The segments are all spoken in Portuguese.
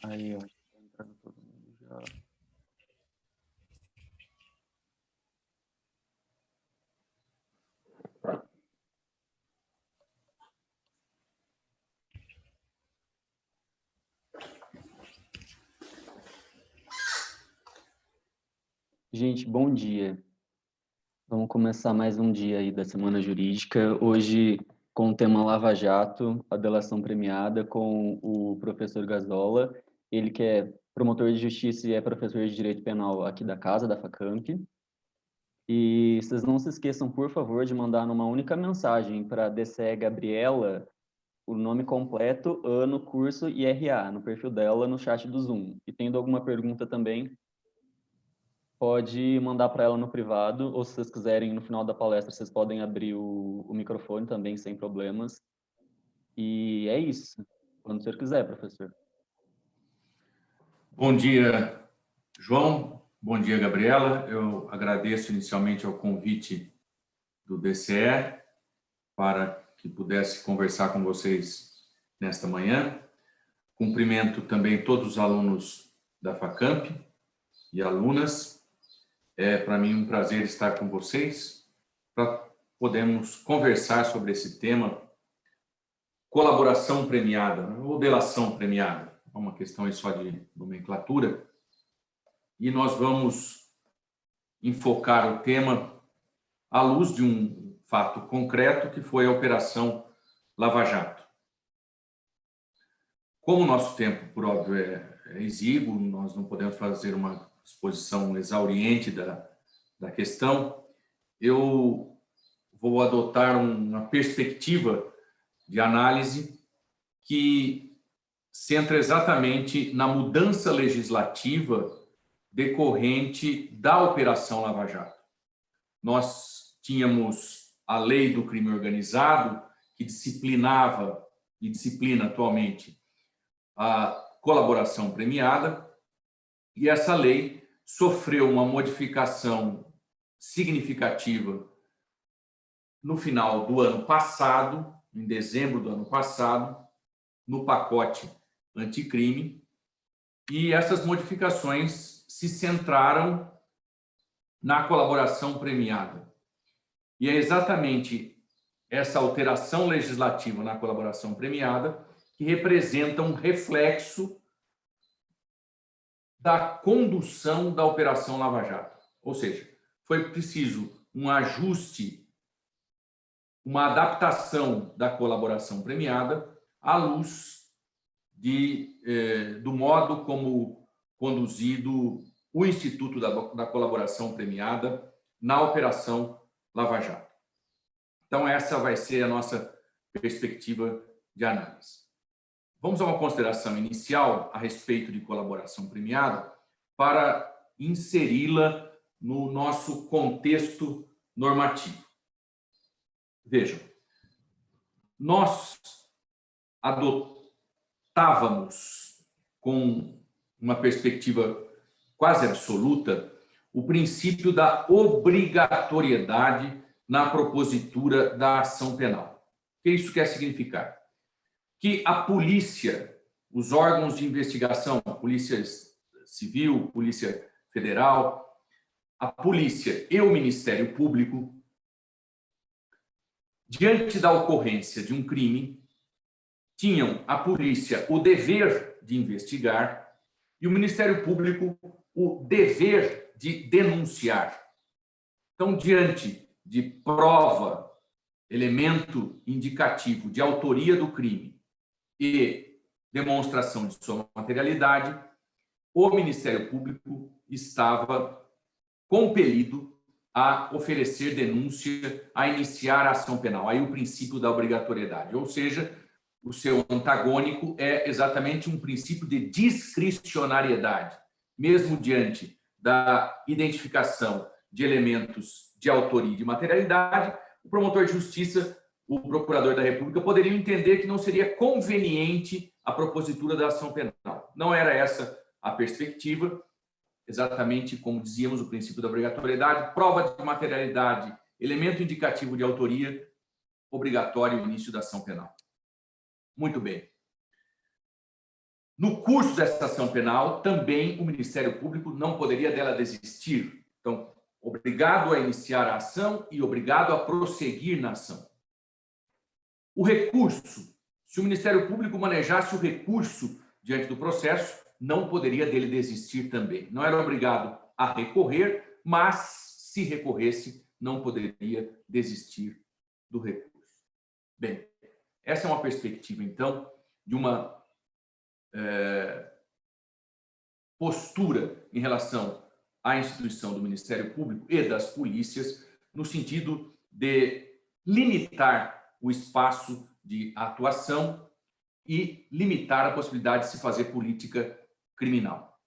Aí, ó, tá entrando todo mundo já. Gente, bom dia. Vamos começar mais um dia aí da Semana Jurídica. Hoje com o tema Lava Jato, a delação premiada, com o professor Gazola. Ele que é promotor de justiça e é professor de direito penal aqui da casa, da Facamp. E vocês não se esqueçam, por favor, de mandar numa única mensagem para a DCE Gabriela o nome completo, ano, curso e RA no perfil dela no chat do Zoom. E tendo alguma pergunta também, pode mandar para ela no privado, ou se vocês quiserem, no final da palestra, vocês podem abrir o microfone também, sem problemas. E é isso. Quando o senhor quiser, professor. Bom dia, João. Bom dia, Gabriela. Eu agradeço inicialmente ao convite do DCE para que pudesse conversar com vocês nesta manhã. Cumprimento também todos os alunos da Facamp e alunas. É para mim um prazer estar com vocês para podermos conversar sobre esse tema, colaboração premiada ou delação premiada. É uma questão aí só de nomenclatura. E nós vamos enfocar o tema à luz de um fato concreto, que foi a Operação Lava Jato. Como o nosso tempo, por óbvio, é exíguo, nós não podemos fazer uma exposição exauriente da questão, eu vou adotar uma perspectiva de análise que centra exatamente na mudança legislativa decorrente da Operação Lava Jato. Nós tínhamos a Lei do Crime Organizado, que disciplinava e disciplina atualmente a colaboração premiada, e essa lei sofreu uma modificação significativa no final do ano passado, em dezembro do ano passado, no pacote anticrime, e essas modificações se centraram na colaboração premiada. E é exatamente essa alteração legislativa na colaboração premiada que representa um reflexo da condução da Operação Lava Jato. Ou seja, foi preciso um ajuste, uma adaptação da colaboração premiada à luz do modo como conduzido o Instituto da Colaboração Premiada na Operação Lava Jato. Então, essa vai ser a nossa perspectiva de análise. Vamos a uma consideração inicial a respeito de colaboração premiada para inseri-la no nosso contexto normativo. Vejam, nós adotávamos com uma perspectiva quase absoluta o princípio da obrigatoriedade na propositura da ação penal. O que isso quer significar? Que a polícia, os órgãos de investigação, a Polícia Civil, Polícia Federal, a polícia e o Ministério Público, diante da ocorrência de um crime, tinham a polícia o dever de investigar e o Ministério Público o dever de denunciar. Então, diante de prova, elemento indicativo de autoria do crime e demonstração de sua materialidade, o Ministério Público estava compelido a oferecer denúncia, a iniciar a ação penal. Aí o princípio da obrigatoriedade, ou seja, o seu antagônico é exatamente um princípio de discricionariedade. Mesmo diante da identificação de elementos de autoria e de materialidade, o promotor de justiça, o procurador da República poderiam entender que não seria conveniente a propositura da ação penal. Não era essa a perspectiva, exatamente como dizíamos, o princípio da obrigatoriedade, prova de materialidade, elemento indicativo de autoria, obrigatório o início da ação penal. Muito bem. No curso dessa ação penal, também o Ministério Público não poderia dela desistir. Então, obrigado a iniciar a ação e obrigado a prosseguir na ação. O recurso, se o Ministério Público manejasse o recurso diante do processo, não poderia dele desistir também. Não era obrigado a recorrer, mas, se recorresse, não poderia desistir do recurso. Bem, essa é uma perspectiva, então, de uma postura em relação à instituição do Ministério Público e das polícias, no sentido de limitar o espaço de atuação e limitar a possibilidade de se fazer política criminal.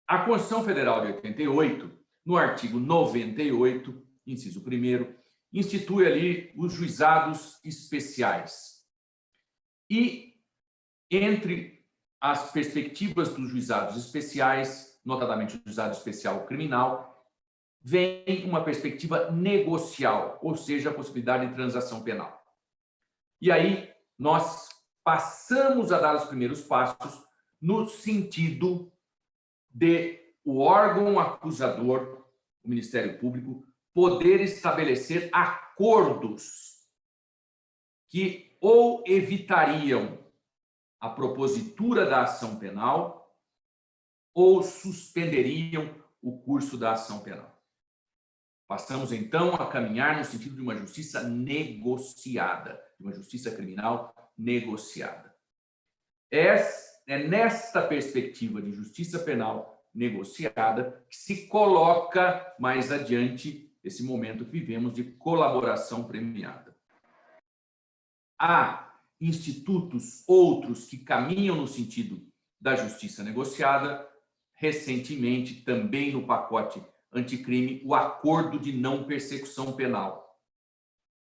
A Constituição Federal de 88, no artigo 98, inciso 1º, institui ali os juizados especiais. E entre as perspectivas dos juizados especiais, notadamente o juizado especial criminal, vem uma perspectiva negocial, ou seja, a possibilidade de transação penal. E aí nós passamos a dar os primeiros passos no sentido de o órgão acusador, o Ministério Público, poder estabelecer acordos que ou evitariam a propositura da ação penal ou suspenderiam o curso da ação penal. Passamos, então, a caminhar no sentido de uma justiça negociada, de uma justiça criminal negociada. É nesta perspectiva de justiça penal negociada que se coloca mais adiante esse momento que vivemos de colaboração premiada. Há institutos outros que caminham no sentido da justiça negociada. Recentemente, também no pacote anticrime, o acordo de não persecução penal.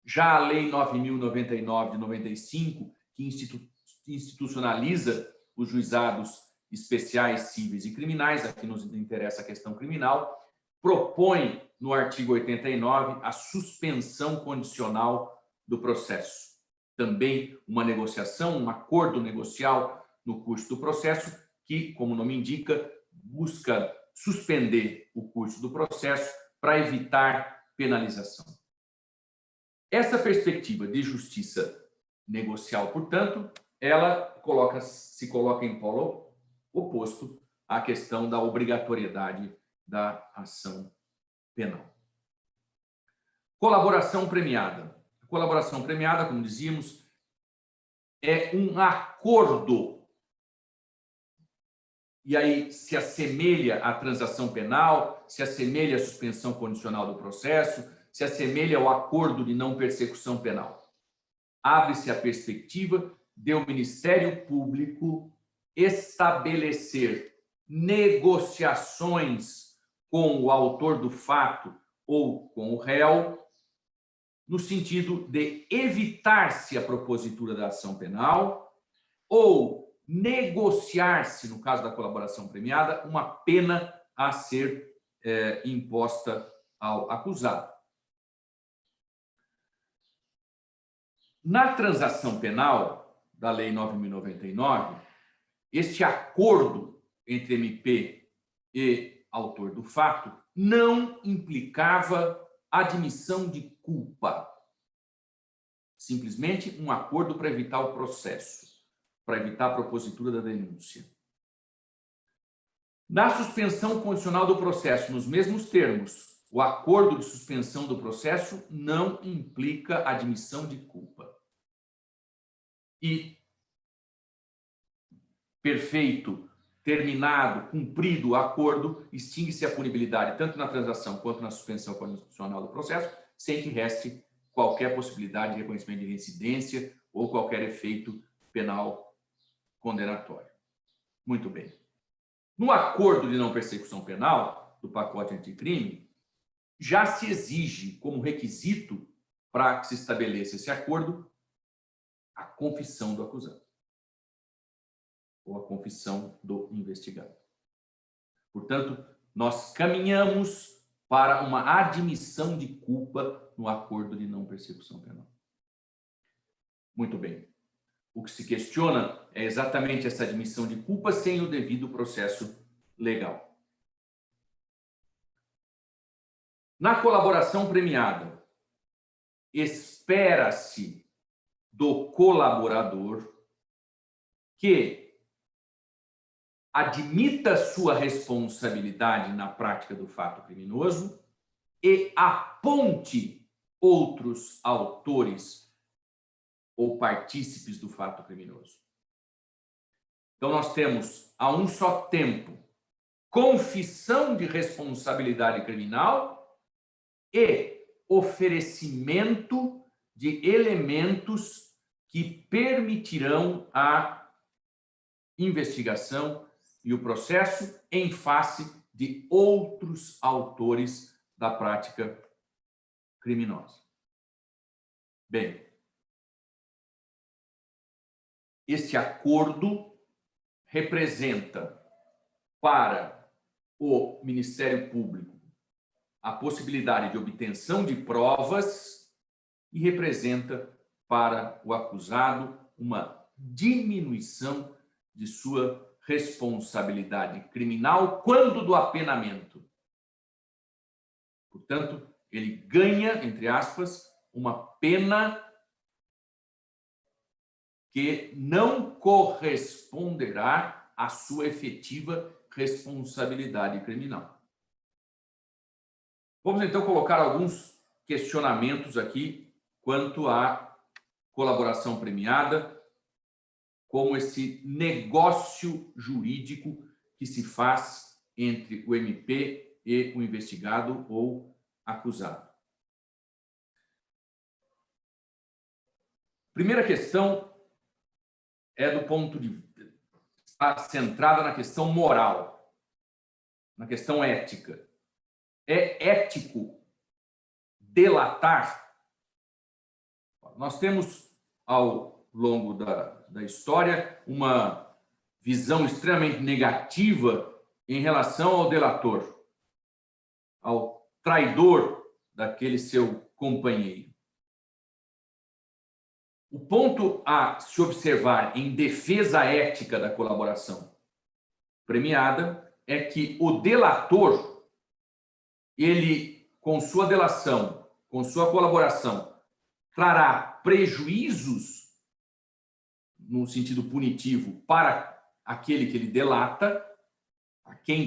Já a Lei 9.099 de 95, que institucionaliza os juizados especiais, cíveis e criminais, aqui nos interessa a questão criminal, propõe no artigo 89 a suspensão condicional do processo. Também uma negociação, um acordo negocial no curso do processo, que, como o nome indica, busca suspender o curso do processo para evitar penalização. Essa perspectiva de justiça negocial, portanto, ela se coloca em polo oposto à questão da obrigatoriedade da ação penal. Colaboração premiada. A colaboração premiada, como dizíamos, é um acordo. E aí se assemelha à transação penal, se assemelha à suspensão condicional do processo, se assemelha ao acordo de não persecução penal. Abre-se a perspectiva de o Ministério Público estabelecer negociações com o autor do fato ou com o réu, no sentido de evitar-se a propositura da ação penal ou negociar-se, no caso da colaboração premiada, uma pena a ser imposta ao acusado. Na transação penal da Lei 9.099, este acordo entre MP e autor do fato não implicava admissão de culpa. Simplesmente um acordo para evitar o processo, para evitar a propositura da denúncia. Na suspensão condicional do processo, nos mesmos termos, o acordo de suspensão do processo não implica admissão de culpa. E perfeito, terminado, cumprido o acordo, extingue-se a punibilidade tanto na transação quanto na suspensão condicional do processo, sem que reste qualquer possibilidade de reconhecimento de reincidência ou qualquer efeito penal condenatório. Muito bem. No acordo de não persecução penal, do pacote anticrime, já se exige como requisito para que se estabeleça esse acordo a confissão do acusado ou a confissão do investigado. Portanto, nós caminhamos para uma admissão de culpa no acordo de não persecução penal. Muito bem. o que se questiona é exatamente essa admissão de culpa sem o devido processo legal. Na colaboração premiada, espera-se do colaborador que admita sua responsabilidade na prática do fato criminoso e aponte outros autores ou partícipes do fato criminoso. Então, nós temos, a um só tempo, confissão de responsabilidade criminal e oferecimento de elementos que permitirão a investigação e o processo em face de outros autores da prática criminosa. Bem, este acordo representa para o Ministério Público a possibilidade de obtenção de provas e representa para o acusado uma diminuição de sua responsabilidade criminal quando do apenamento. Portanto, ele ganha, entre aspas, uma pena que não corresponderá à sua efetiva responsabilidade criminal. Vamos, então, colocar alguns questionamentos aqui quanto à colaboração premiada, como esse negócio jurídico que se faz entre o MP e o investigado ou acusado. Primeira questão é do ponto de vista, está centrada na questão moral, na questão ética. É ético delatar? Nós temos, ao longo da história, uma visão extremamente negativa em relação ao delator, ao traidor daquele seu companheiro. O ponto a se observar em defesa ética da colaboração premiada é que o delator, ele, com sua delação, com sua colaboração, trará prejuízos no sentido punitivo para aquele que ele delata, aquele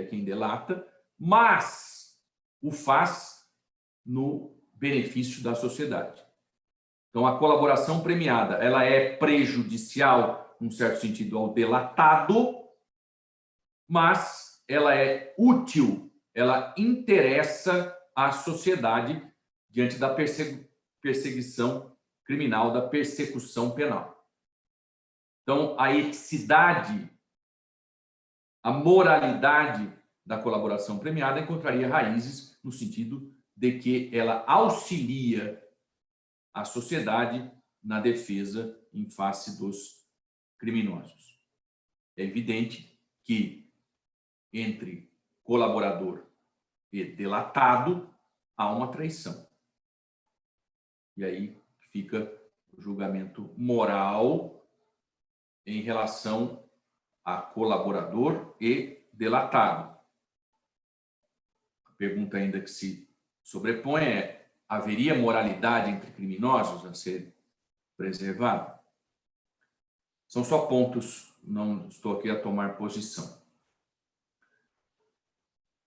a quem delata, mas o faz no benefício da sociedade. Então, a colaboração premiada, ela é prejudicial, num certo sentido, ao delatado, mas ela é útil, ela interessa à sociedade diante da perseguição criminal, da persecução penal. Então, a eticidade, a moralidade da colaboração premiada encontraria raízes no sentido de que ela auxilia a sociedade na defesa em face dos criminosos. É evidente que entre colaborador e delatado há uma traição. E aí fica o julgamento moral em relação a colaborador e delatado. A pergunta ainda que se sobrepõe é: haveria moralidade entre criminosos a ser preservada? São só pontos, não estou aqui a tomar posição.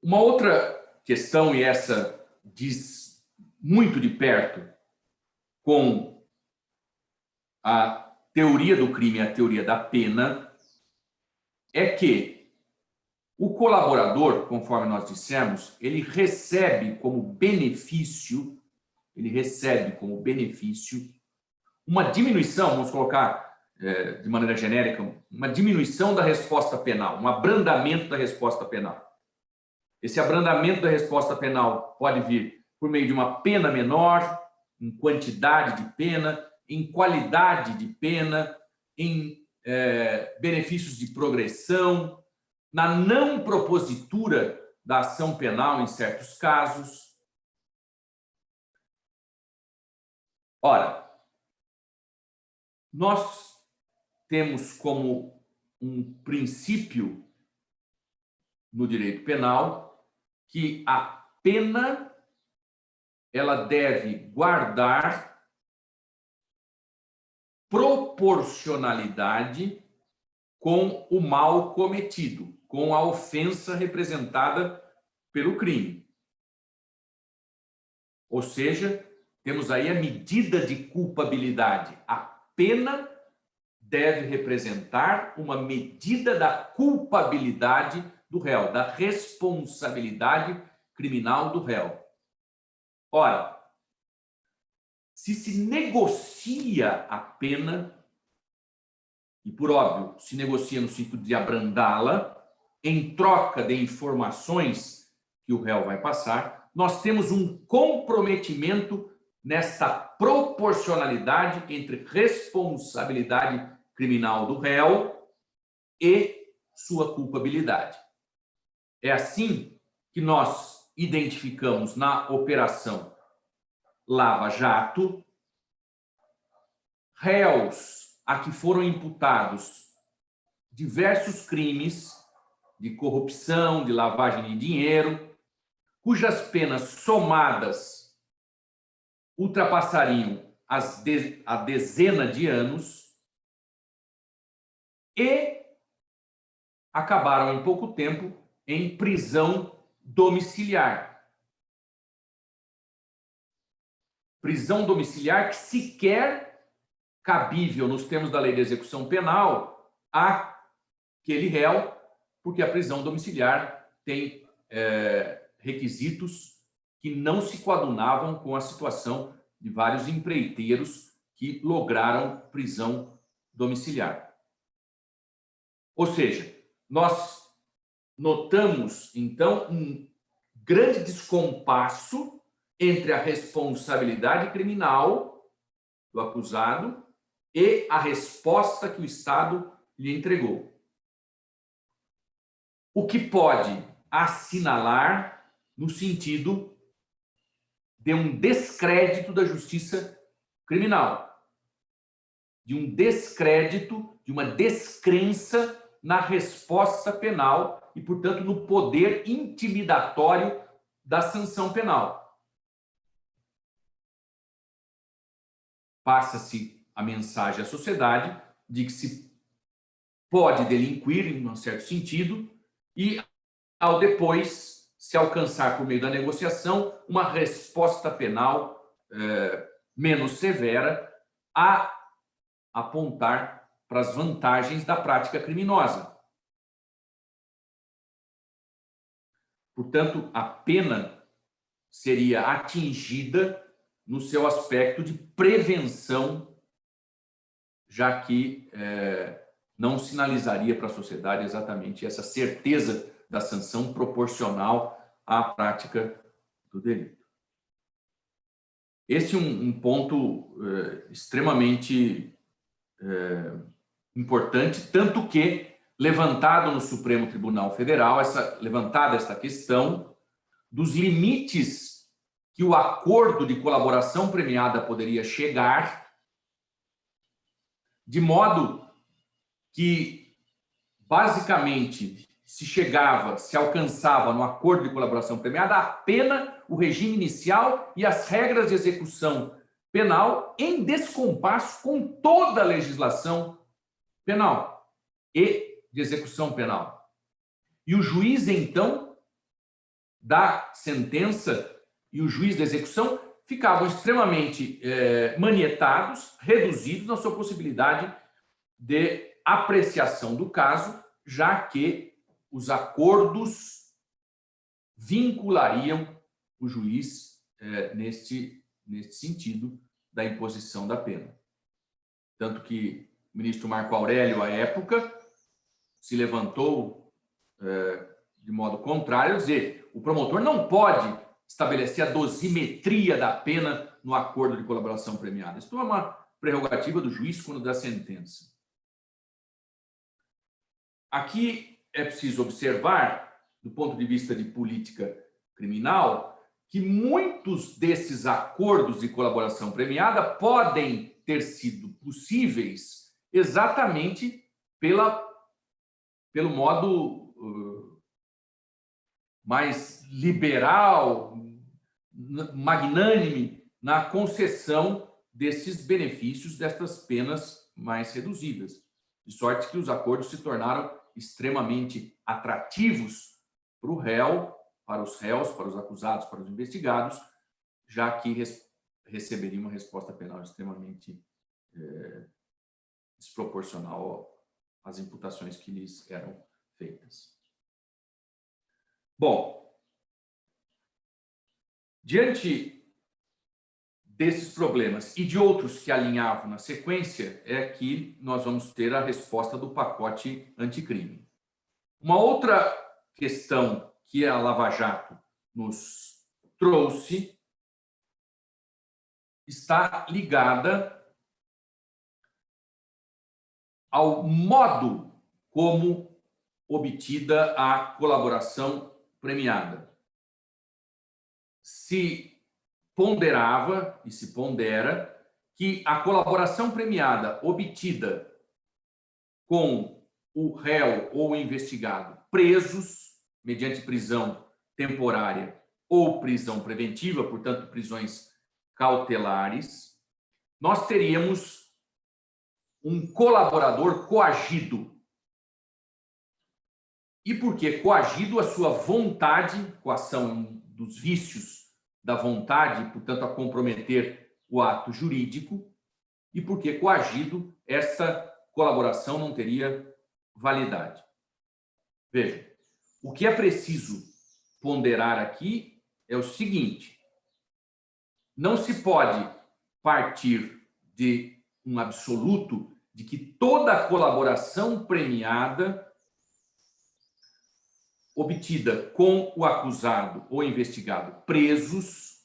Uma outra questão, e essa diz muito de perto com a teoria do crime e a teoria da pena, é que o colaborador, conforme nós dissemos, ele recebe como benefício uma diminuição, vamos colocar de maneira genérica, uma diminuição da resposta penal, um abrandamento da resposta penal. Esse abrandamento da resposta penal pode vir por meio de uma pena menor, em quantidade de pena, em qualidade de pena, em benefícios de progressão, na não propositura da ação penal em certos casos. Ora, Nós temos como um princípio no direito penal que a pena ela deve guardar proporcionalidade com o mal cometido, com a ofensa representada pelo crime. Ou seja, temos aí a medida de culpabilidade. A pena deve representar uma medida da culpabilidade do réu, da responsabilidade criminal do réu. Ora, se negocia a pena, e por óbvio, se negocia no sentido de abrandá-la, em troca de informações que o réu vai passar, nós temos um comprometimento nessa proporcionalidade entre responsabilidade criminal do réu e sua culpabilidade. É assim que nós identificamos na Operação Lava Jato réus a que foram imputados diversos crimes de corrupção, de lavagem de dinheiro, cujas penas somadas ultrapassariam a dezena de anos e acabaram em pouco tempo em prisão domiciliar. Prisão domiciliar que sequer cabível nos termos da Lei de Execução Penal àquele réu, porque a prisão domiciliar tem requisitos que não se coadunavam com a situação de vários empreiteiros que lograram prisão domiciliar. Ou seja, nós notamos, então, um grande descompasso entre a responsabilidade criminal do acusado e a resposta que o Estado lhe entregou. O que pode assinalar no sentido de um descrédito da justiça criminal, de um descrédito, de uma descrença na resposta penal e, portanto, no poder intimidatório da sanção penal. Passa-se a mensagem à sociedade de que se pode delinquir, em um certo sentido, e, ao depois, se alcançar, por meio da negociação, uma resposta penal menos severa a apontar para as vantagens da prática criminosa. Portanto, a pena seria atingida no seu aspecto de prevenção, já que não sinalizaria para a sociedade exatamente essa certeza da sanção proporcional à prática do delito. Esse é um ponto extremamente importante, tanto que, levantado no Supremo Tribunal Federal, levantada esta questão dos limites que o acordo de colaboração premiada poderia chegar, de modo que, basicamente, se alcançava no acordo de colaboração premiada a pena, o regime inicial e as regras de execução penal em descompasso com toda a legislação penal e de execução penal. E o juiz, então, da sentença e o juiz da execução ficavam extremamente manietados, reduzidos na sua possibilidade de apreciação do caso, já que os acordos vinculariam o juiz neste sentido da imposição da pena. Tanto que o ministro Marco Aurélio, à época, se levantou de modo contrário, dizer, o promotor não pode estabelecer a dosimetria da pena no acordo de colaboração premiada. Isso é uma prerrogativa do juiz quando dá sentença. Aqui é preciso observar, do ponto de vista de política criminal, que muitos desses acordos de colaboração premiada podem ter sido possíveis exatamente pelo modo mais liberal, magnânime, na concessão desses benefícios, destas penas mais reduzidas. De sorte que os acordos se tornaram extremamente atrativos para o réu, para os réus, para os acusados, para os investigados, já que receberiam uma resposta penal extremamente desproporcional às imputações que lhes eram feitas. Bom, diante desses problemas e de outros que alinhavam na sequência, é que nós vamos ter a resposta do pacote anticrime. Uma outra questão que a Lava Jato nos trouxe está ligada ao modo como obtida a colaboração premiada. Se ponderava e se pondera que a colaboração premiada obtida com o réu ou o investigado presos mediante prisão temporária ou prisão preventiva, portanto, prisões cautelares, nós teríamos um colaborador coagido. E por que coagido? A sua vontade, coação dos vícios da vontade, portanto, a comprometer o ato jurídico, e porque coagido, essa colaboração não teria validade. Veja, o que é preciso ponderar aqui é o seguinte: não se pode partir de um absoluto de que toda colaboração premiada obtida com o acusado ou investigado presos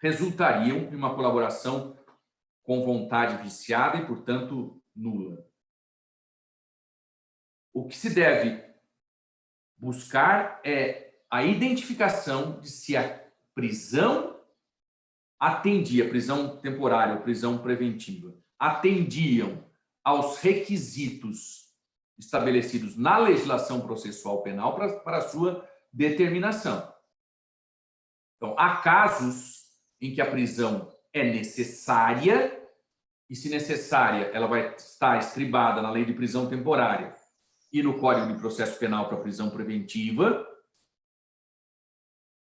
resultariam em uma colaboração com vontade viciada e, portanto, nula. O que se deve buscar é a identificação de se a prisão atendia, prisão temporária ou prisão preventiva, atendiam aos requisitos estabelecidos na legislação processual penal para a sua determinação. Então, há casos em que a prisão é necessária, e se necessária, ela vai estar estribada na lei de prisão temporária e no Código de Processo Penal para prisão preventiva.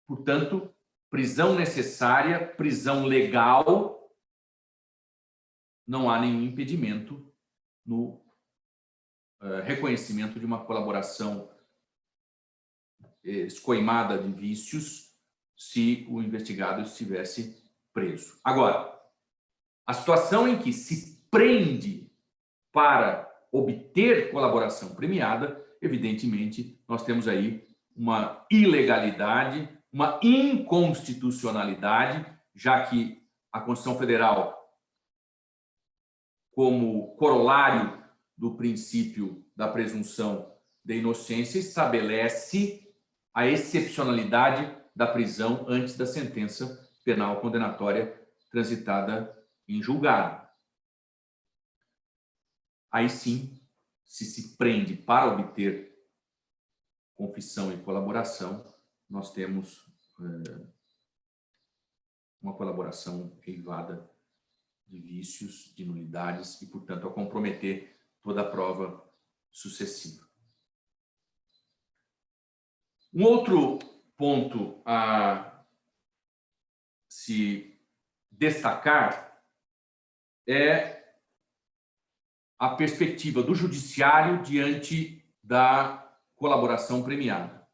Portanto, prisão necessária, prisão legal, não há nenhum impedimento no reconhecimento de uma colaboração escoimada de vícios se o investigado estivesse preso. Agora, a situação em que se prende para obter colaboração premiada, evidentemente, nós temos aí uma ilegalidade, uma inconstitucionalidade, já que a Constituição Federal, como corolário do princípio da presunção de inocência, estabelece a excepcionalidade da prisão antes da sentença penal condenatória transitada em julgado. Aí sim, se prende para obter confissão e colaboração, nós temos uma colaboração eivada de vícios, de nulidades e, portanto, a comprometer toda a prova sucessiva. Um outro ponto a se destacar é a perspectiva do judiciário diante da colaboração premiada.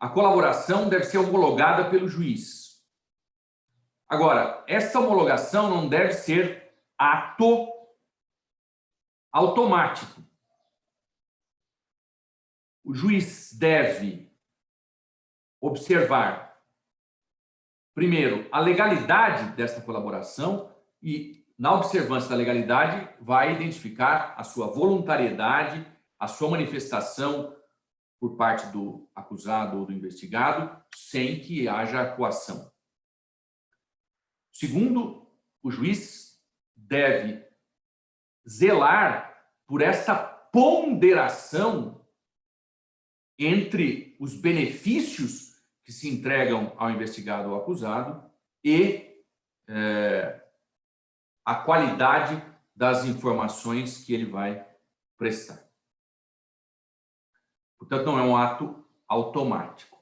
A colaboração deve ser homologada pelo juiz. Agora, essa homologação não deve ser ato automático. O juiz deve observar, primeiro, a legalidade desta colaboração e, na observância da legalidade, vai identificar a sua voluntariedade, a sua manifestação por parte do acusado ou do investigado, sem que haja coação. Segundo, o juiz deve zelar por essa ponderação entre os benefícios que se entregam ao investigado ou acusado e a qualidade das informações que ele vai prestar. Portanto, não é um ato automático.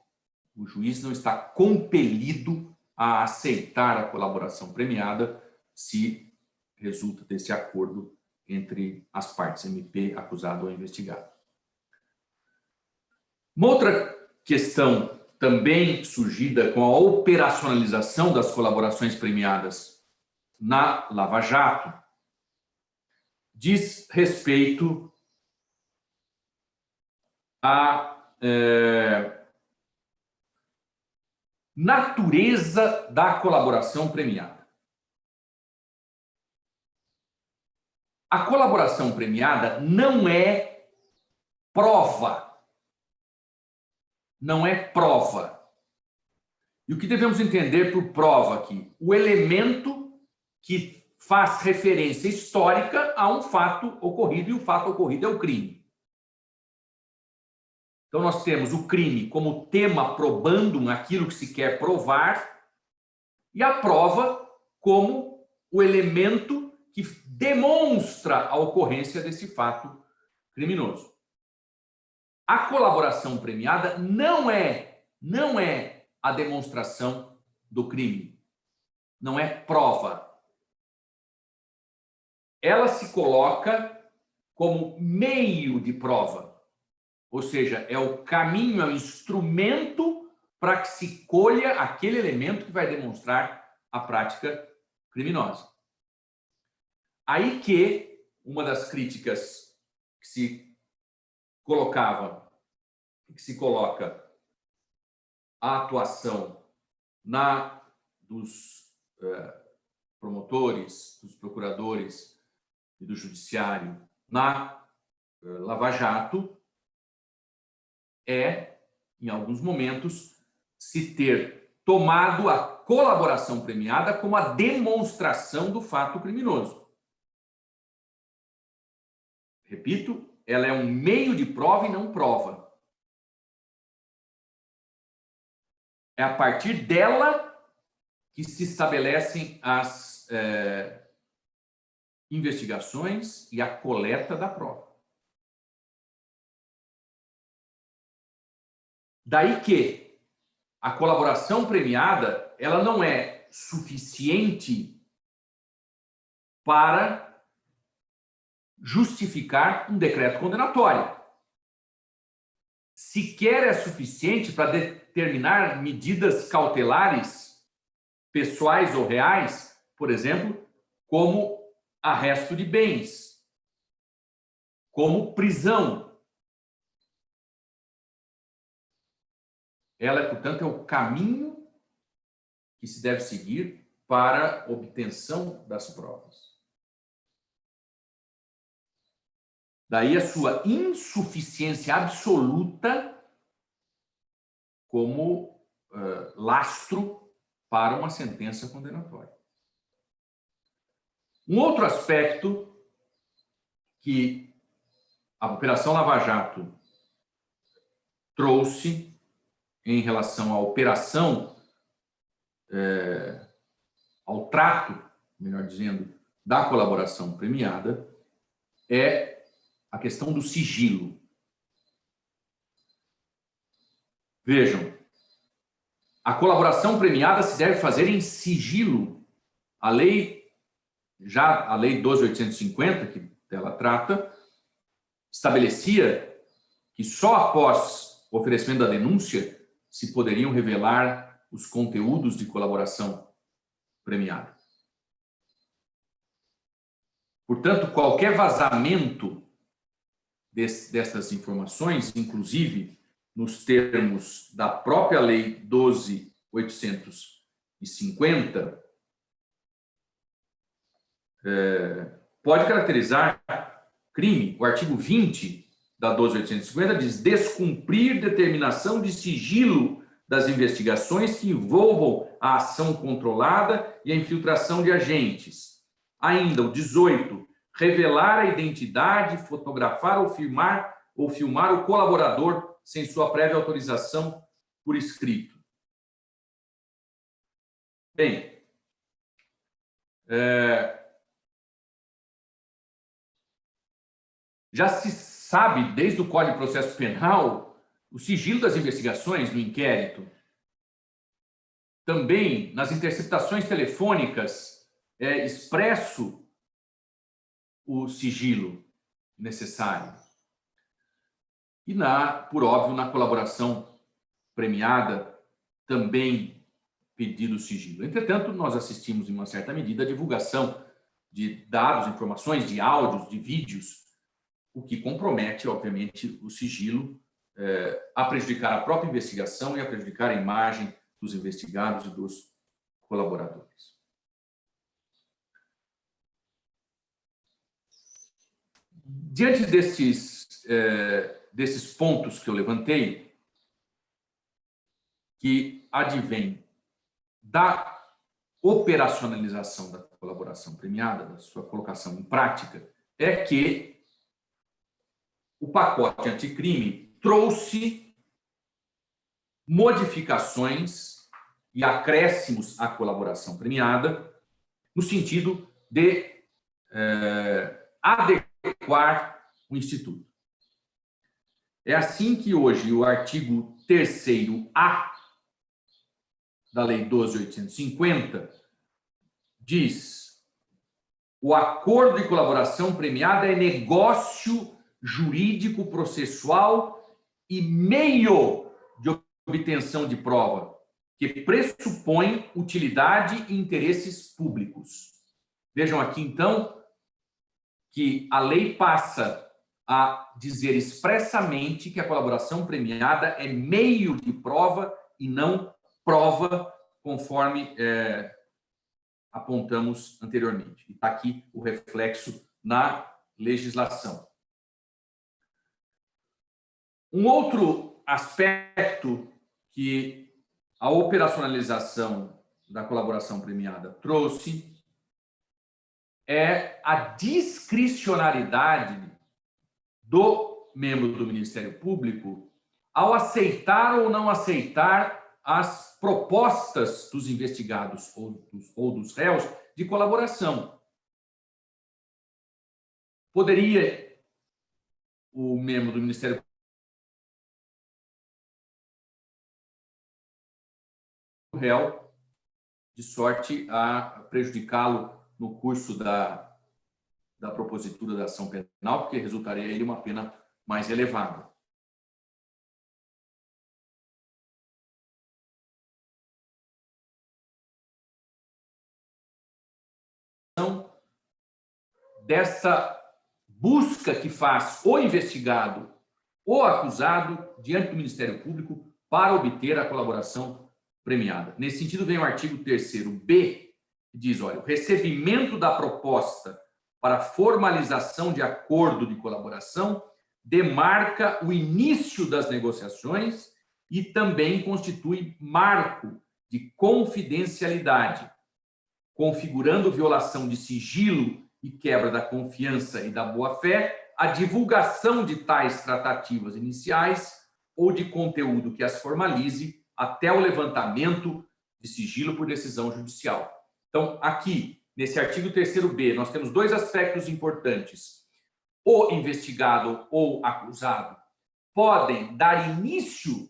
O juiz não está compelido a aceitar a colaboração premiada se resulta desse acordo entre as partes, MP, acusado ou investigado. Uma outra questão também surgida com a operacionalização das colaborações premiadas na Lava Jato diz respeito à natureza da colaboração premiada. A colaboração premiada não é prova. Não é prova. E o que devemos entender por prova aqui? O elemento que faz referência histórica a um fato ocorrido, e o fato ocorrido é o crime. Então, nós temos o crime como tema probandum, aquilo que se quer provar, e a prova como o elemento que demonstra a ocorrência desse fato criminoso. A colaboração premiada não é a demonstração do crime, não é prova. Ela se coloca como meio de prova, ou seja, é o caminho, é o instrumento para que se colha aquele elemento que vai demonstrar a prática criminosa. Aí que uma das críticas que se colocava, que se coloca a atuação dos promotores, dos procuradores e do judiciário na Lava Jato é, em alguns momentos, se ter tomado a colaboração premiada como a demonstração do fato criminoso. Repito, ela é um meio de prova e não prova. É a partir dela que se estabelecem as investigações e a coleta da prova. Daí que a colaboração premiada, ela não é suficiente para justificar um decreto condenatório. Sequer é suficiente para determinar medidas cautelares, pessoais ou reais, por exemplo, como arresto de bens, como prisão. Ela, portanto, é o caminho que se deve seguir para a obtenção das provas. Daí a sua insuficiência absoluta como lastro para uma sentença condenatória. Um outro aspecto que a Operação Lava Jato trouxe em relação à operação, ao trato, melhor dizendo, da colaboração premiada, é a questão do sigilo. Vejam, a colaboração premiada se deve fazer em sigilo. A lei 12.850, que ela trata, estabelecia que só após o oferecimento da denúncia se poderiam revelar os conteúdos de colaboração premiada. Portanto, qualquer vazamento destas informações, inclusive nos termos da própria Lei 12.850, pode caracterizar crime. O artigo 20 da 12.850 diz: descumprir determinação de sigilo das investigações que envolvam a ação controlada e a infiltração de agentes, Ainda o 18, revelar a identidade, fotografar ou filmar o colaborador sem sua prévia autorização por escrito. Bem, já se sabe, desde o Código de Processo Penal, o sigilo das investigações no inquérito. Também, nas interceptações telefônicas, é expresso o sigilo necessário. E, por óbvio, na colaboração premiada, também pedido sigilo. Entretanto, nós assistimos, em uma certa medida, à divulgação de dados, informações, de áudios, de vídeos, o que compromete, obviamente, o sigilo, a prejudicar a própria investigação e a prejudicar a imagem dos investigados e dos colaboradores. Diante desses pontos que eu levantei, que advêm da operacionalização da colaboração premiada, da sua colocação em prática, é que o pacote anticrime trouxe modificações e acréscimos à colaboração premiada, no sentido de adequar o Instituto. É assim que hoje o artigo 3º-A da Lei 12.850 diz: o acordo de colaboração premiada é negócio jurídico processual e meio de obtenção de prova que pressupõe utilidade e interesses públicos. Vejam aqui, então, que a lei passa a dizer expressamente que a colaboração premiada é meio de prova e não prova, conforme apontamos anteriormente. E está aqui o reflexo na legislação. Um outro aspecto que a operacionalização da colaboração premiada trouxe é a discricionariedade do membro do Ministério Público ao aceitar ou não aceitar as propostas dos investigados ou dos réus de colaboração. Poderia o membro do Ministério Público réu, de sorte a prejudicá-lo no curso da propositura da ação penal, porque resultaria ele uma pena mais elevada. Dessa busca que faz o investigado ou acusado diante do Ministério Público para obter a colaboração premiada. Nesse sentido, vem o artigo 3º-B, que diz, olha, o recebimento da proposta para formalização de acordo de colaboração demarca o início das negociações e também constitui marco de confidencialidade, configurando violação de sigilo e quebra da confiança e da boa-fé, a divulgação de tais tratativas iniciais ou de conteúdo que as formalize até o levantamento de sigilo por decisão judicial. Então, aqui, nesse artigo 3º-B, nós temos dois aspectos importantes. O investigado ou acusado podem dar início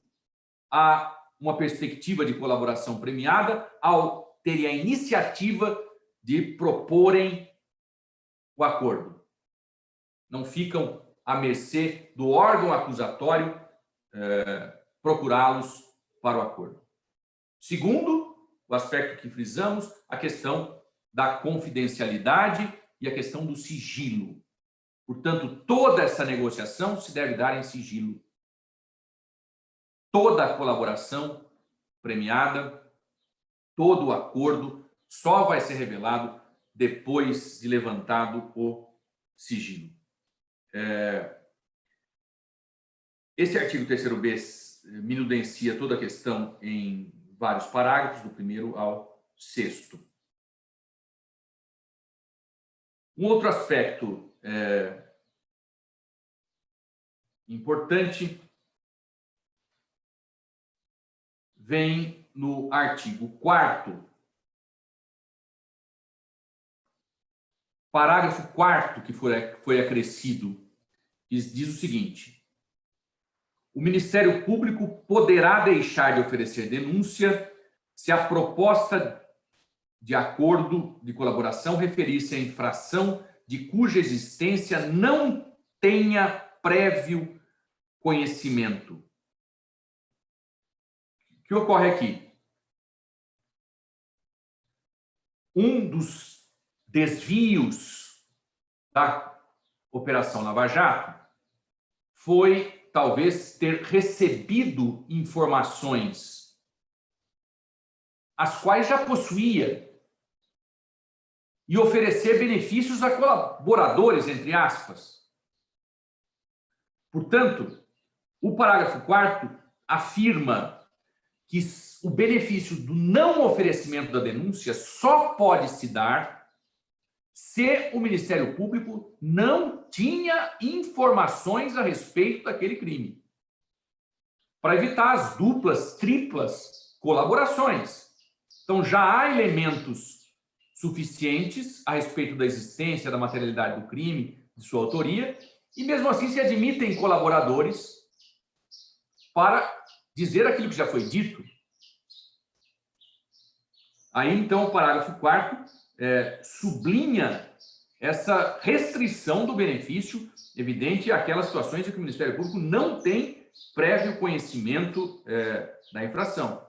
a uma perspectiva de colaboração premiada ao terem a iniciativa de proporem o acordo. Não ficam à mercê do órgão acusatório procurá-los para o acordo. Segundo, o aspecto que frisamos, a questão da confidencialidade e a questão do sigilo. Portanto, toda essa negociação se deve dar em sigilo. Toda a colaboração premiada, todo o acordo só vai ser revelado depois de levantado o sigilo. Esse artigo 3º-B minudencia toda a questão em vários parágrafos, do 1º ao 6º. Um outro aspecto importante vem no artigo 4º, parágrafo 4º, que foi acrescido, diz o seguinte: o Ministério Público poderá deixar de oferecer denúncia se a proposta de acordo de colaboração referir-se à infração de cuja existência não tenha prévio conhecimento. O que ocorre aqui? Um dos desvios da Operação Lava Jato foi, talvez, ter recebido informações as quais já possuía e oferecer benefícios a colaboradores, entre aspas. Portanto, o parágrafo 4º afirma que o benefício do não oferecimento da denúncia só pode se dar se o Ministério Público não tinha informações a respeito daquele crime, para evitar as duplas, triplas colaborações. Então, já há elementos suficientes a respeito da existência, da materialidade do crime, de sua autoria, e mesmo assim se admitem colaboradores para dizer aquilo que já foi dito. Aí, então, o parágrafo 4º sublinha essa restrição do benefício evidente àquelas situações em que o Ministério Público não tem prévio conhecimento da infração.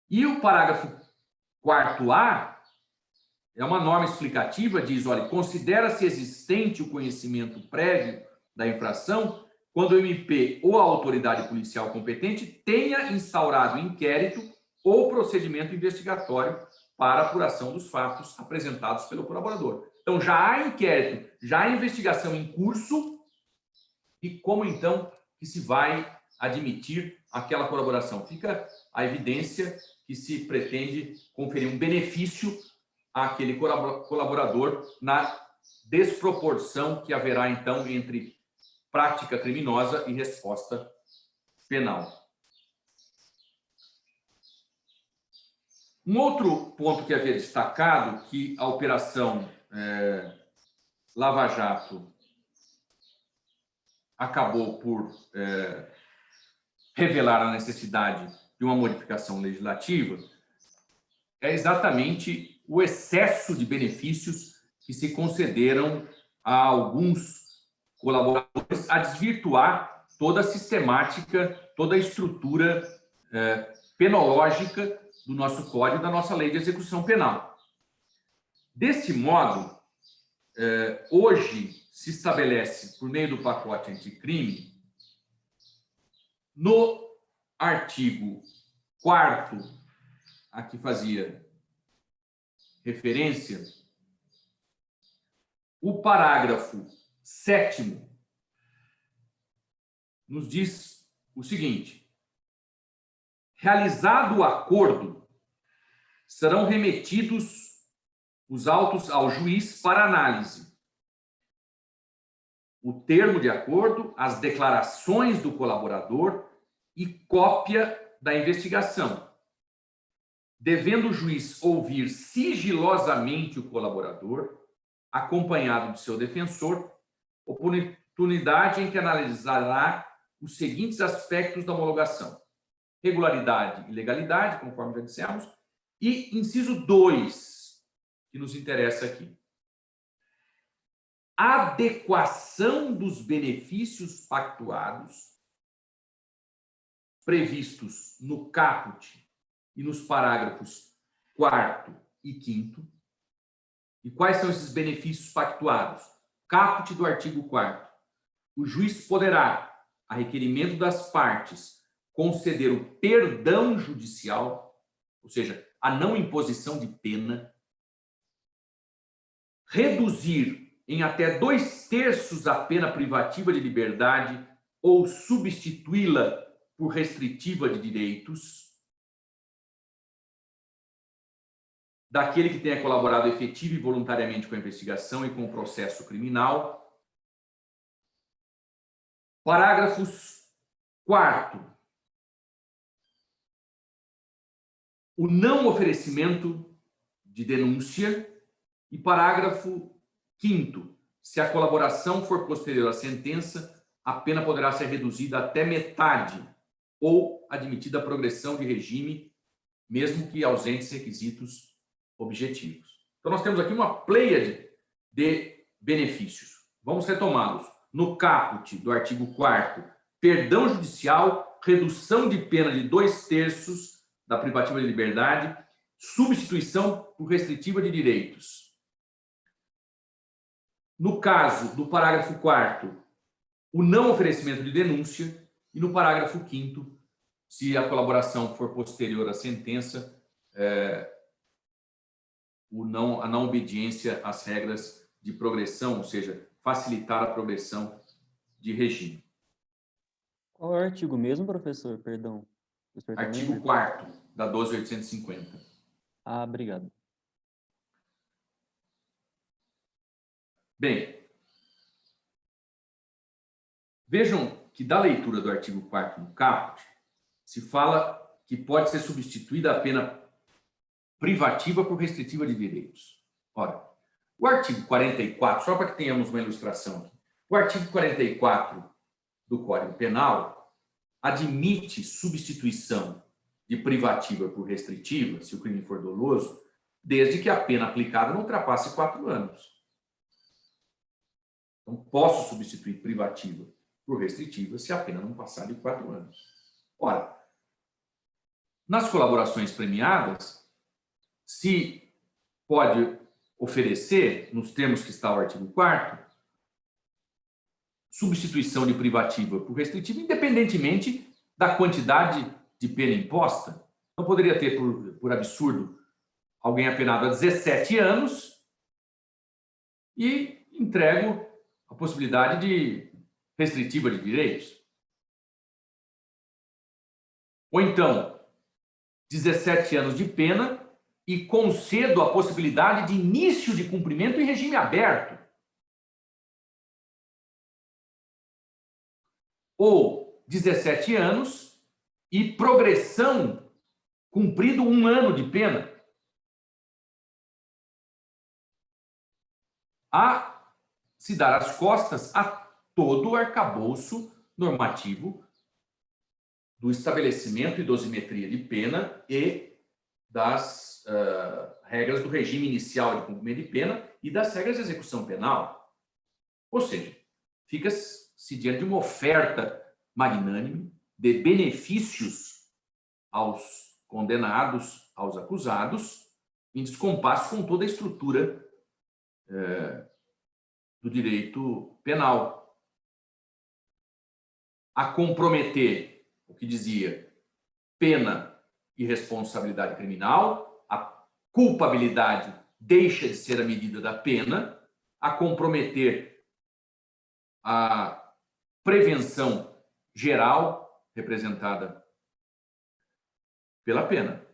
E o parágrafo 4º-A é uma norma explicativa, diz, olha, considera-se existente o conhecimento prévio da infração quando o MP ou a autoridade policial competente tenha instaurado inquérito ou procedimento investigatório para apuração dos fatos apresentados pelo colaborador. Então, já há inquérito, já há investigação em curso, e como, então, que se vai admitir aquela colaboração? Fica a evidência que se pretende conferir um benefício àquele colaborador na desproporção que haverá, então, entre prática criminosa e resposta penal. Um outro ponto que havia destacado, que a Operação Lava Jato acabou por revelar a necessidade de uma modificação legislativa, é exatamente o excesso de benefícios que se concederam a alguns colaboradores, a desvirtuar toda a sistemática, toda a estrutura penológica do nosso Código, da nossa Lei de Execução Penal. Desse modo, hoje se estabelece, por meio do pacote anticrime, no artigo 4º, a que fazia referência, o parágrafo 7º nos diz o seguinte: realizado o acordo, serão remetidos os autos ao juiz para análise. O termo de acordo, as declarações do colaborador e cópia da investigação, devendo o juiz ouvir sigilosamente o colaborador, acompanhado de seu defensor, oportunidade em que analisará os seguintes aspectos da homologação: regularidade e legalidade, conforme já dissemos, e inciso 2, que nos interessa aqui: adequação dos benefícios pactuados previstos no caput e nos parágrafos 4º e 5º. E quais são esses benefícios pactuados? Caput do artigo 4º. O juiz poderá, a requerimento das partes, conceder o perdão judicial, ou seja, a não imposição de pena, reduzir em até 2/3 a pena privativa de liberdade ou substituí-la por restritiva de direitos, daquele que tenha colaborado efetiva e voluntariamente com a investigação e com o processo criminal. Parágrafos 4º. O não oferecimento de denúncia. E parágrafo 5º. Se a colaboração for posterior à sentença, a pena poderá ser reduzida até metade ou admitida a progressão de regime, mesmo que ausentes requisitos objetivos. Então, nós temos aqui uma pleiade de benefícios. Vamos retomá-los. No caput do artigo 4º, perdão judicial, redução de pena de 2/3 da privativa de liberdade, substituição por restritiva de direitos. No caso do parágrafo 4º, o não oferecimento de denúncia, e no parágrafo 5º, se a colaboração for posterior à sentença, a não obediência às regras de progressão, ou seja, facilitar a progressão de regime. Qual é o artigo mesmo, professor? Perdão. Artigo 4º da 12.850. Ah, obrigado. Bem, vejam que da leitura do artigo 4º do caput, se fala que pode ser substituída a pena privativa por restritiva de direitos. Ora, o artigo 44, só para que tenhamos uma ilustração aqui, o artigo 44 do Código Penal admite substituição de privativa por restritiva, se o crime for doloso, desde que a pena aplicada não ultrapasse 4 anos. Então, posso substituir privativa por restritiva se a pena não passar de 4 anos. Ora, nas colaborações premiadas, se pode oferecer, nos termos que está o artigo 4º, substituição de privativa por restritiva, independentemente da quantidade de pena imposta. Não poderia ter, por absurdo, alguém apenado a 17 anos e entrego a possibilidade de restritiva de direitos. Ou então, 17 anos de pena e concedo a possibilidade de início de cumprimento em regime aberto. Ou 17 anos e progressão cumprido 1 ano de pena. A se dar as costas a todo o arcabouço normativo do estabelecimento e dosimetria de pena e das regras do regime inicial de cumprimento de pena e das regras de execução penal. Ou seja, fica-se diante de uma oferta magnânime de benefícios aos condenados, aos acusados, em descompasso com toda a estrutura do direito penal. A comprometer o que dizia pena e responsabilidade criminal, a culpabilidade deixa de ser a medida da pena, a comprometer a prevenção geral representada pela pena.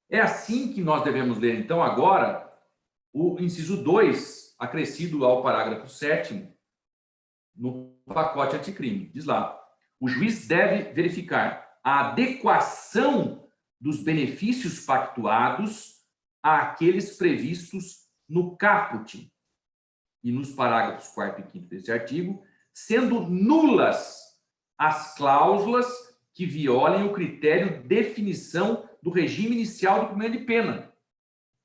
É assim que nós devemos ler, então, agora, o inciso 2, acrescido ao parágrafo 7º, no pacote anticrime. Diz lá, o juiz deve verificar a adequação dos benefícios pactuados àqueles previstos no caput e nos parágrafos 4º e 5º desse artigo, sendo nulas as cláusulas que violem o critério de definição do regime inicial do cumprimento de pena,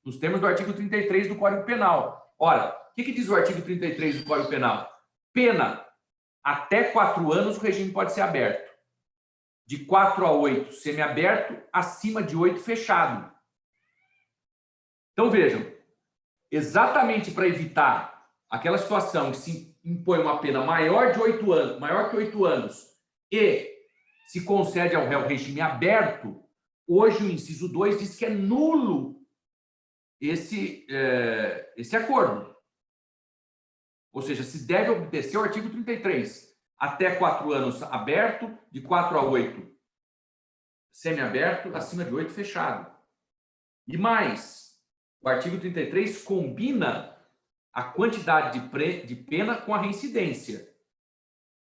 nos termos do artigo 33 do Código Penal. Ora, o que diz o artigo 33 do Código Penal? Pena até 4 anos, o regime pode ser aberto. De 4 a 8, semiaberto, acima de 8, fechado. Então, vejam, exatamente para evitar aquela situação que se impõe uma pena maior que 8 anos e se concede ao réu regime aberto, hoje o inciso 2 diz que é nulo esse acordo. Ou seja, se deve obedecer ao artigo 33. Até 4 anos aberto, de 4 a 8 semiaberto, acima de 8 fechado. E mais, O artigo 33 combina a quantidade de pena com a reincidência.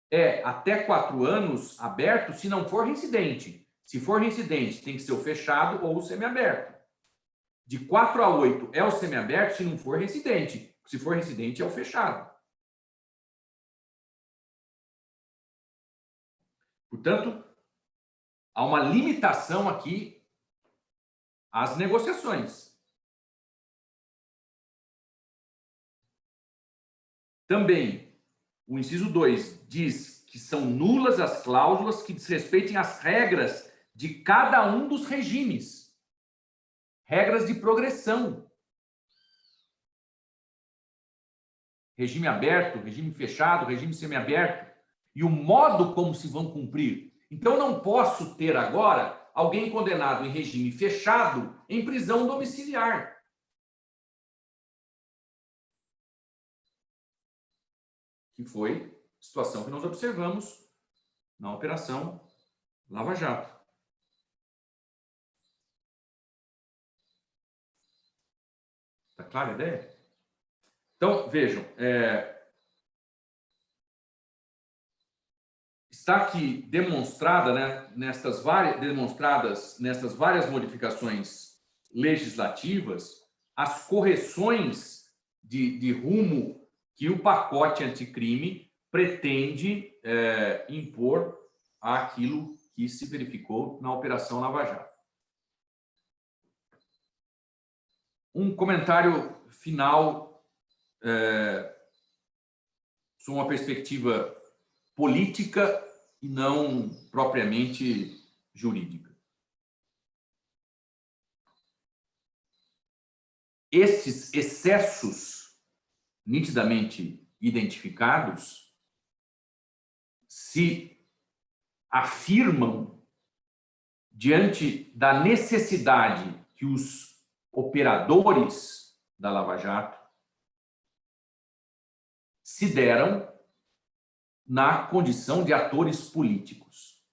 É até 4 anos aberto se não for reincidente. Se for reincidente, tem que ser o fechado ou o semiaberto. De 4 a 8 é o semiaberto se não for reincidente. Se for reincidente, é o fechado. Portanto, há uma limitação aqui às negociações. Também, o inciso 2 diz que são nulas as cláusulas que desrespeitem as regras de cada um dos regimes. Regras de progressão. Regime aberto, regime fechado, regime semiaberto. E o modo como se vão cumprir. Então, eu não posso ter agora alguém condenado em regime fechado em prisão domiciliar. Que foi a situação que nós observamos na Operação Lava Jato. Está clara a ideia? Então, vejam, está aqui demonstrada, né, nestas várias modificações legislativas, as correções de rumo que o pacote anticrime pretende impor àquilo que se verificou na Operação Lava Jato. Um comentário final sobre uma perspectiva política e não propriamente jurídica. Estes excessos nitidamente identificados se afirmam diante da necessidade que os operadores da Lava Jato se deram na condição de atores políticos.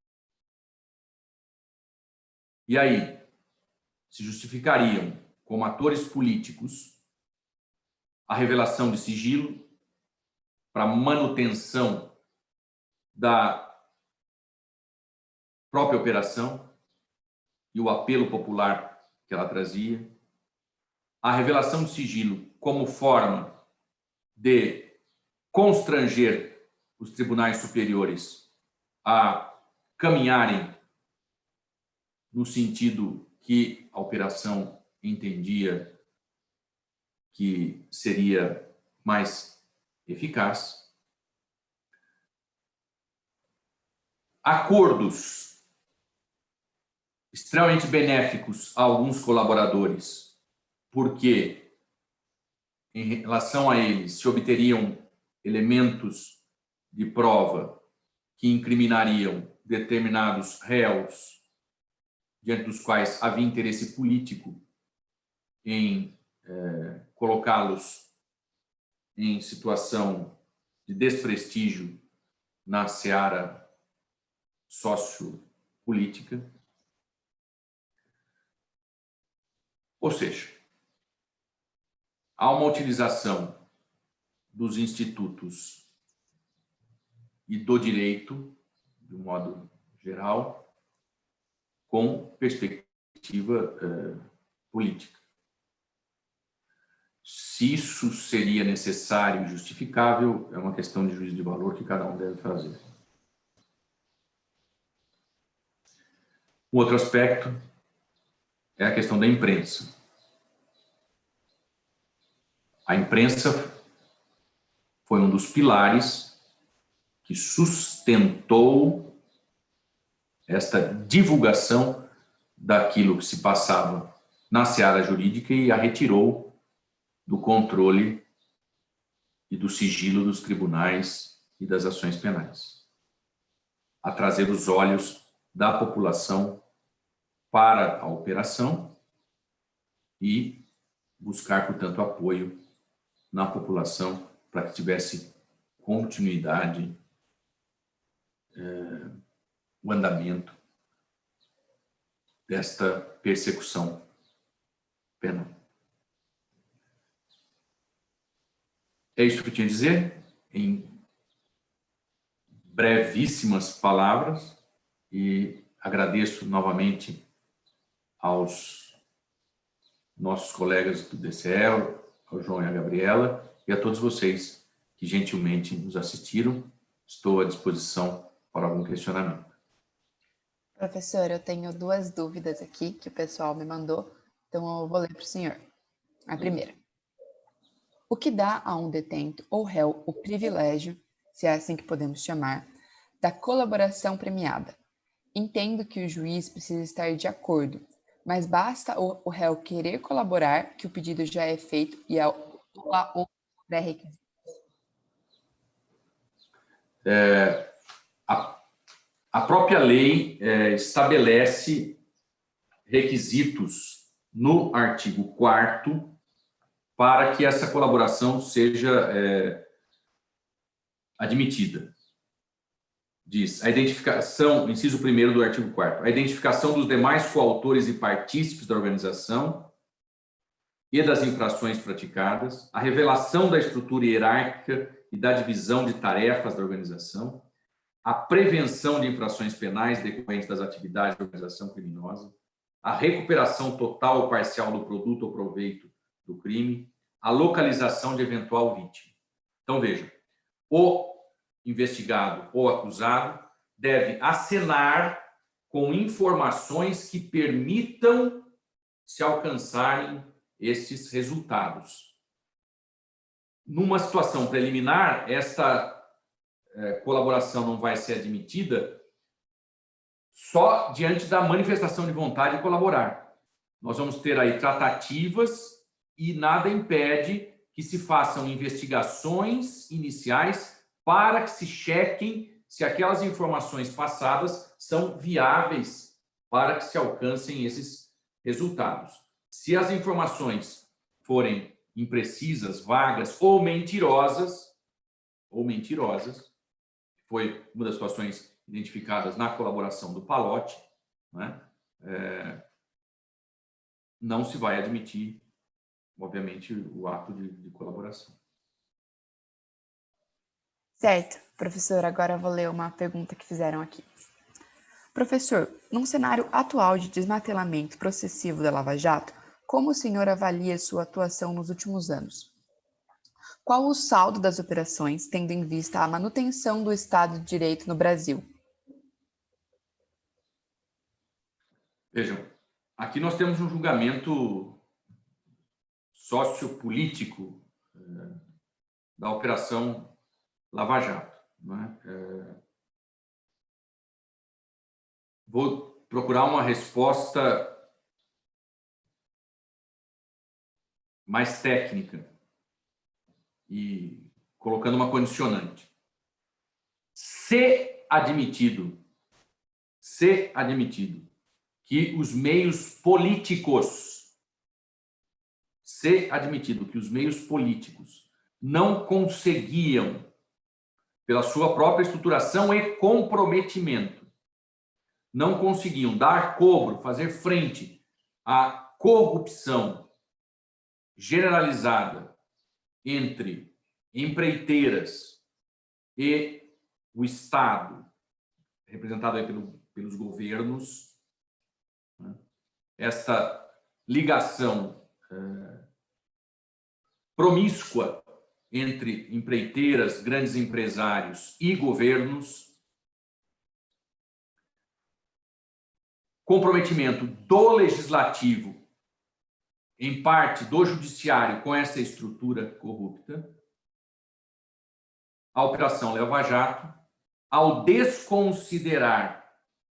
E aí, se justificariam como atores políticos a revelação de sigilo para manutenção da própria operação e o apelo popular que ela trazia, a revelação de sigilo como forma de constranger os tribunais superiores a caminharem no sentido que a operação entendia que seria mais eficaz. Acordos extremamente benéficos a alguns colaboradores, porque em relação a eles se obteriam elementos de prova que incriminariam determinados réus, diante dos quais havia interesse político em colocá-los em situação de desprestígio na seara sociopolítica. Ou seja, há uma utilização dos institutos e do direito, de um modo geral, com perspectiva política. Se isso seria necessário e justificável, é uma questão de juízo de valor que cada um deve fazer. Um outro aspecto é a questão da imprensa. A imprensa foi um dos pilares que sustentou esta divulgação daquilo que se passava na seara jurídica e a retirou do controle e do sigilo dos tribunais e das ações penais, a trazer os olhos da população para a operação e buscar, portanto, apoio na população para que tivesse continuidade o andamento desta persecução penal. É isso que eu tinha a dizer, em brevíssimas palavras, e agradeço novamente aos nossos colegas do DCE, ao João e à Gabriela, e a todos vocês que gentilmente nos assistiram. Estou à disposição para algum questionamento. Professor, eu tenho duas dúvidas aqui que o pessoal me mandou, então eu vou ler para o senhor. A primeira. O que dá a um detento ou réu o privilégio, se é assim que podemos chamar, da colaboração premiada? Entendo que o juiz precisa estar de acordo, mas basta o réu querer colaborar, que o pedido já é feito e há o pré-requisito. A própria lei estabelece requisitos no artigo 4º para que essa colaboração seja admitida. Diz, a identificação, inciso 1º do artigo 4º, a identificação dos demais coautores e partícipes da organização e das infrações praticadas, a revelação da estrutura hierárquica e da divisão de tarefas da organização, a prevenção de infrações penais decorrentes das atividades da organização criminosa, a recuperação total ou parcial do produto ou proveito do crime, a localização de eventual vítima. Então, veja, o investigado ou acusado deve acenar com informações que permitam se alcançarem esses resultados. Numa situação preliminar, esta colaboração não vai ser admitida só diante da manifestação de vontade de colaborar. Nós vamos ter aí tratativas e nada impede que se façam investigações iniciais para que se chequem se aquelas informações passadas são viáveis para que se alcancem esses resultados. Se as informações forem imprecisas, vagas ou mentirosas, foi uma das situações identificadas na colaboração do Palotti, né? Não se vai admitir, obviamente, o ato de colaboração. Certo, professor, agora eu vou ler uma pergunta que fizeram aqui. Professor, num cenário atual de desmantelamento processivo da Lava Jato, como o senhor avalia sua atuação nos últimos anos? Qual o saldo das operações, tendo em vista a manutenção do Estado de Direito no Brasil? Vejam, aqui nós temos um julgamento sociopolítico da Operação Lava Jato, né? Vou procurar uma resposta mais técnica e colocando uma condicionante. Se admitido que os meios políticos, não conseguiam, pela sua própria estruturação e comprometimento, não conseguiam dar cobro, fazer frente à corrupção generalizada entre empreiteiras e o Estado, representado aí pelos governos, né? Esta ligação promíscua entre empreiteiras, grandes empresários e governos, comprometimento do legislativo, em parte do judiciário, com essa estrutura corrupta, a Operação Lava Jato, ao desconsiderar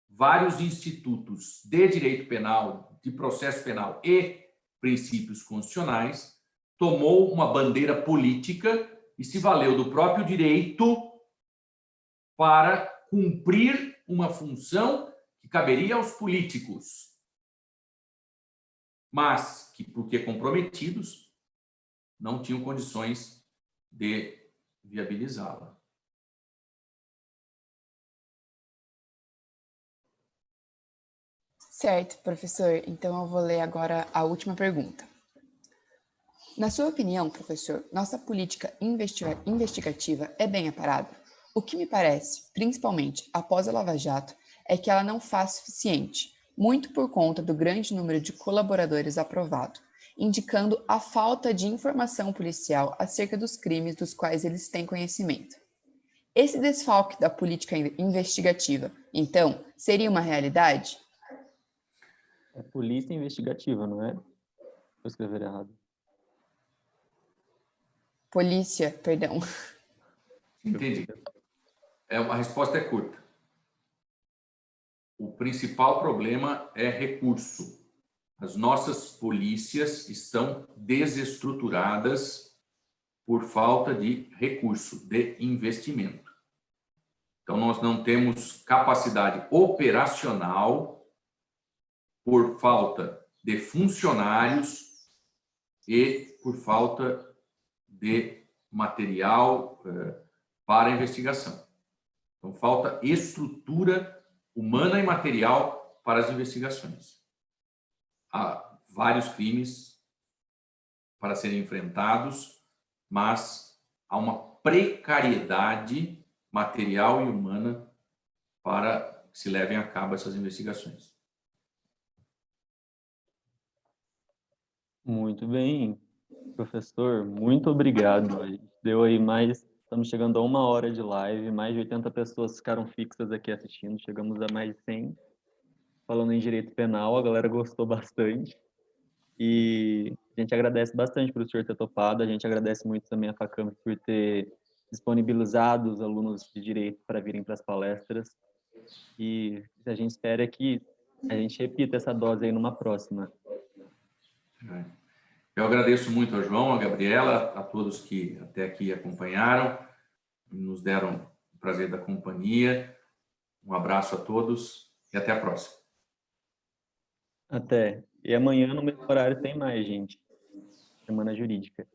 vários institutos de direito penal, de processo penal e princípios constitucionais, tomou uma bandeira política e se valeu do próprio direito para cumprir uma função que caberia aos políticos, mas que, porque comprometidos, não tinham condições de viabilizá-la. Certo, professor. Então eu vou ler agora a última pergunta. Na sua opinião, professor, nossa política investigativa é bem aparada? O que me parece, principalmente após a Lava Jato, é que ela não faz suficiente, muito por conta do grande número de colaboradores aprovado, indicando a falta de informação policial acerca dos crimes dos quais eles têm conhecimento. Esse desfalque da política investigativa, então, seria uma realidade? É polícia investigativa, não é? Vou escrever errado. Polícia, perdão. Entendi. A resposta é curta. O principal problema é recurso. As nossas polícias estão desestruturadas por falta de recurso, de investimento. Então, nós não temos capacidade operacional por falta de funcionários e por falta de material para a investigação. Então, falta estrutura humana e material para as investigações. Há vários crimes para serem enfrentados, mas há uma precariedade material e humana para que se levem a cabo essas investigações. Muito bem, professor, muito obrigado. A gente deu aí estamos chegando a 1 hora de live, mais de 80 pessoas ficaram fixas aqui assistindo, chegamos a mais de 100. Falando em direito penal, a galera gostou bastante. E a gente agradece bastante por o senhor ter topado, a gente agradece muito também a Facam por ter disponibilizado os alunos de direito para virem para as palestras. E a gente espera que a gente repita essa dose aí numa próxima. Eu agradeço muito ao João, a Gabriela, a todos que até aqui acompanharam, nos deram o prazer da companhia. Um abraço a todos e até a próxima. Até. E amanhã, no mesmo horário, tem mais, gente. Semana Jurídica.